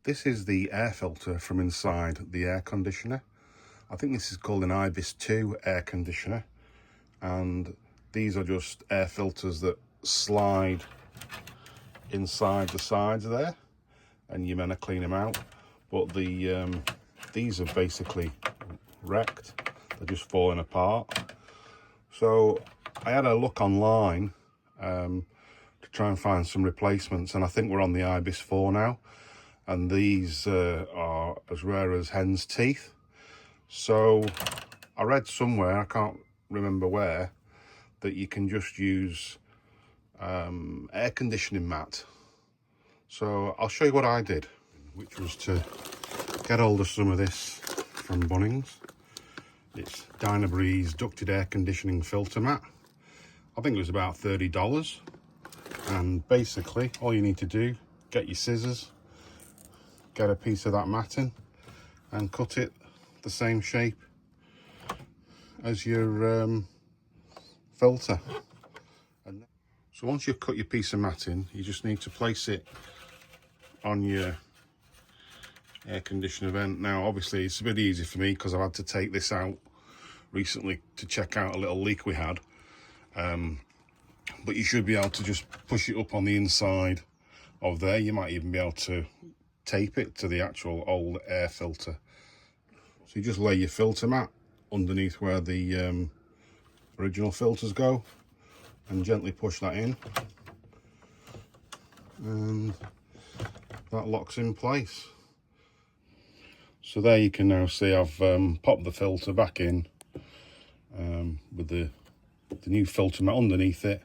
This is the air filter from inside the air conditioner. I think this is called an Ibis 2 air conditioner, and these are just air filters that slide inside the sides there, and you're meant to clean them out. But these are basically wrecked, they're just falling apart. So I had a look online to try and find some replacements, and I think we're on the Ibis 4 now, and these are as rare as hen's teeth. So I read somewhere, I can't remember where, that you can just use air conditioning mat. So I'll show you what I did, which was to get hold of some of this from Bunnings. It's Dynabreeze ducted air conditioning filter mat. I think it was about $30, and basically all you need to do, get your scissors, get a piece of that matting and cut it the same shape as your filter. And so once you've cut your piece of matting, you just need to place it on your air conditioner vent. Now obviously it's a bit easy for me because I've had to take this out recently to check out a little leak we had, but you should be able to just push it up on the inside of there. You might even be able to tape it to the actual old air filter. So you just lay your filter mat underneath where the original filters go and gently push that in, and that locks in place. So there you can now see I've popped the filter back in with the new filter mat underneath it.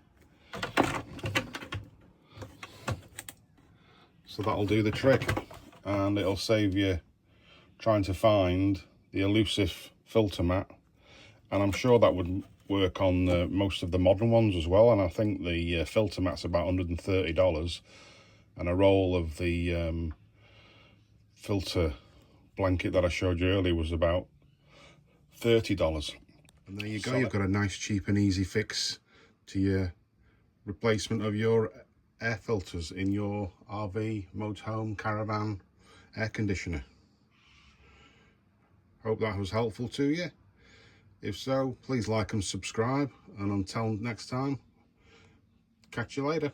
So that'll do the trick, and it'll save you trying to find the elusive filter mat. And I'm sure that would work on most of the modern ones as well. And I think the filter mat's about $130, and a roll of the filter blanket that I showed you earlier was about $30. And there you go, you've got a nice, cheap and easy fix to your replacement of your air filters in your RV, motorhome, caravan air conditioner. Hope that was helpful to you. If so, please like and subscribe, and until next time, catch you later.